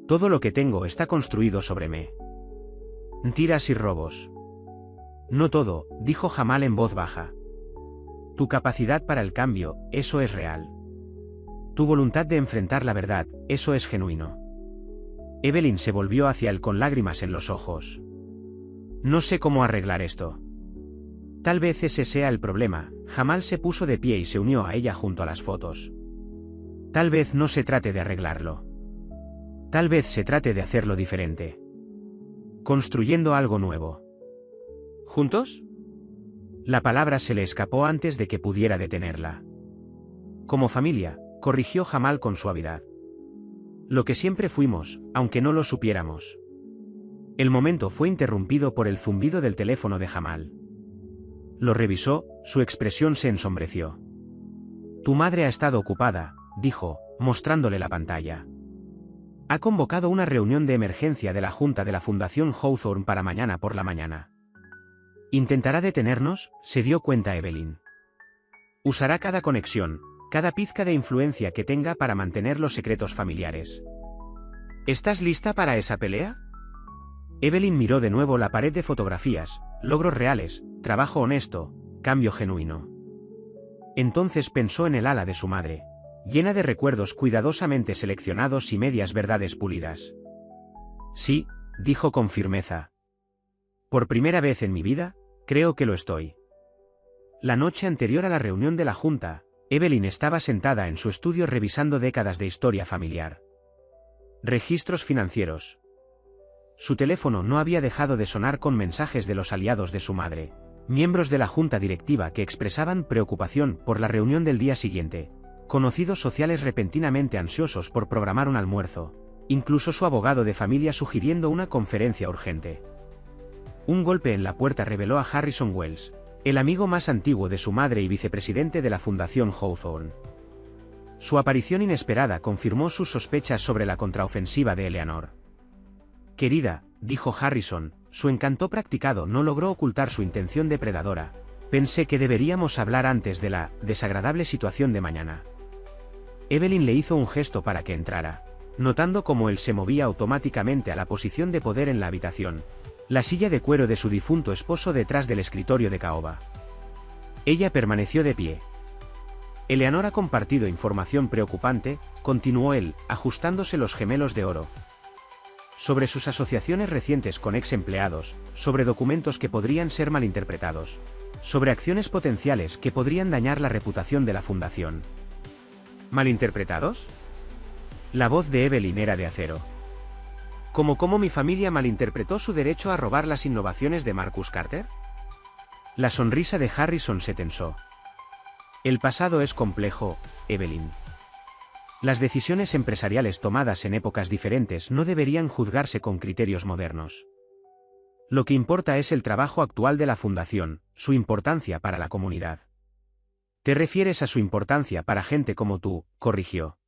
Todo lo que tengo está construido sobre mí. Mentiras y robos. No todo, dijo Jamal en voz baja. Tu capacidad para el cambio, eso es real. Tu voluntad de enfrentar la verdad, eso es genuino. Evelyn se volvió hacia él con lágrimas en los ojos. No sé cómo arreglar esto. Tal vez ese sea el problema. Jamal se puso de pie y se unió a ella junto a las fotos. Tal vez no se trate de arreglarlo. Tal vez se trate de hacerlo diferente. Construyendo algo nuevo. ¿Juntos? La palabra se le escapó antes de que pudiera detenerla. Como familia, corrigió Jamal con suavidad. Lo que siempre fuimos, aunque no lo supiéramos. El momento fue interrumpido por el zumbido del teléfono de Jamal. Lo revisó, su expresión se ensombreció. Tu madre ha estado ocupada, dijo, mostrándole la pantalla. Ha convocado una reunión de emergencia de la Junta de la Fundación Hawthorne para mañana por la mañana. ¿Intentará detenernos?, se dio cuenta Evelyn. Usará cada conexión, cada pizca de influencia que tenga para mantener los secretos familiares. ¿Estás lista para esa pelea? Evelyn miró de nuevo la pared de fotografías, logros reales, trabajo honesto, cambio genuino. Entonces pensó en el ala de su madre, llena de recuerdos cuidadosamente seleccionados y medias verdades pulidas. Sí, dijo con firmeza. Por primera vez en mi vida, creo que lo estoy. La noche anterior a la reunión de la Junta, Evelyn estaba sentada en su estudio revisando décadas de historia familiar. Registros financieros. Su teléfono no había dejado de sonar con mensajes de los aliados de su madre, miembros de la junta directiva que expresaban preocupación por la reunión del día siguiente, conocidos sociales repentinamente ansiosos por programar un almuerzo, incluso su abogado de familia sugiriendo una conferencia urgente. Un golpe en la puerta reveló a Harrison Wells, el amigo más antiguo de su madre y vicepresidente de la Fundación Hawthorne. Su aparición inesperada confirmó sus sospechas sobre la contraofensiva de Eleanor. Querida, dijo Harrison, su encanto practicado no logró ocultar su intención depredadora. Pensé que deberíamos hablar antes de la desagradable situación de mañana. Evelyn le hizo un gesto para que entrara, notando cómo él se movía automáticamente a la posición de poder en la habitación, la silla de cuero de su difunto esposo detrás del escritorio de caoba. Ella permaneció de pie. Eleanor ha compartido información preocupante, continuó él, ajustándose los gemelos de oro. Sobre sus asociaciones recientes con ex empleados, sobre documentos que podrían ser malinterpretados, sobre acciones potenciales que podrían dañar la reputación de la fundación. ¿Malinterpretados? La voz de Evelyn era de acero. ¿Cómo mi familia malinterpretó su derecho a robar las innovaciones de Marcus Carter? La sonrisa de Harrison se tensó. El pasado es complejo, Evelyn. Las decisiones empresariales tomadas en épocas diferentes no deberían juzgarse con criterios modernos. Lo que importa es el trabajo actual de la fundación, su importancia para la comunidad. Te refieres a su importancia para gente como tú, corrigió.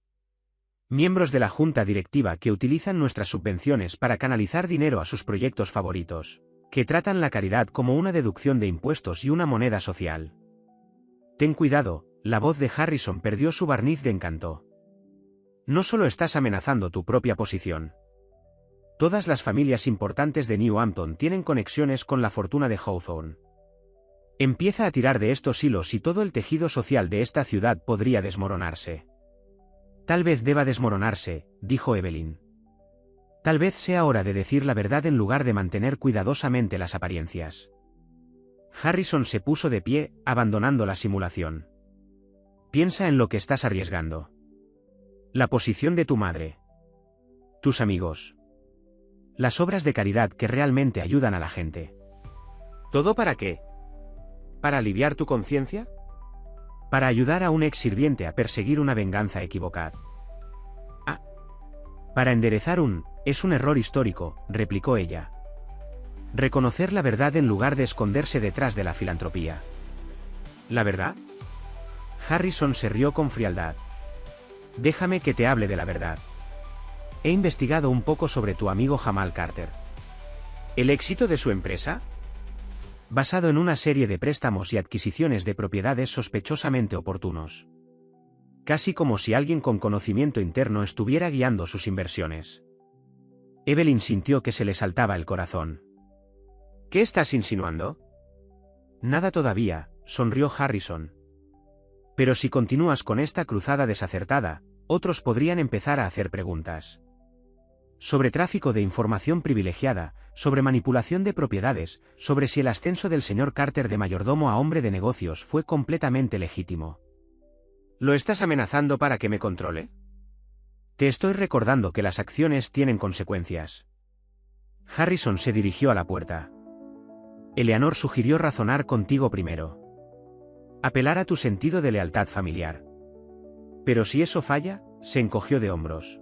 Miembros de la junta directiva que utilizan nuestras subvenciones para canalizar dinero a sus proyectos favoritos, que tratan la caridad como una deducción de impuestos y una moneda social. Ten cuidado, la voz de Harrison perdió su barniz de encanto. No solo estás amenazando tu propia posición. Todas las familias importantes de New Hampton tienen conexiones con la fortuna de Hawthorne. Empieza a tirar de estos hilos y todo el tejido social de esta ciudad podría desmoronarse. Tal vez deba desmoronarse, dijo Evelyn. Tal vez sea hora de decir la verdad en lugar de mantener cuidadosamente las apariencias. Harrison se puso de pie, abandonando la simulación. Piensa en lo que estás arriesgando. La posición de tu madre. Tus amigos. Las obras de caridad que realmente ayudan a la gente. ¿Todo para qué? ¿Para aliviar tu conciencia? Para ayudar a un ex sirviente a perseguir una venganza equivocada. Ah. Para enderezar es un error histórico, replicó ella. Reconocer la verdad en lugar de esconderse detrás de la filantropía. ¿La verdad? Harrison se rió con frialdad. Déjame que te hable de la verdad. He investigado un poco sobre tu amigo Jamal Carter. ¿El éxito de su empresa? Basado en una serie de préstamos y adquisiciones de propiedades sospechosamente oportunos. Casi como si alguien con conocimiento interno estuviera guiando sus inversiones. Evelyn sintió que se le saltaba el corazón. ¿Qué estás insinuando? Nada todavía, sonrió Harrison. Pero si continúas con esta cruzada desacertada, otros podrían empezar a hacer preguntas. Sobre tráfico de información privilegiada, sobre manipulación de propiedades, sobre si el ascenso del señor Carter de mayordomo a hombre de negocios fue completamente legítimo. ¿Lo estás amenazando para que me controle? Te estoy recordando que las acciones tienen consecuencias. Harrison se dirigió a la puerta. Eleanor sugirió razonar contigo primero. Apelar a tu sentido de lealtad familiar. Pero si eso falla, se encogió de hombros.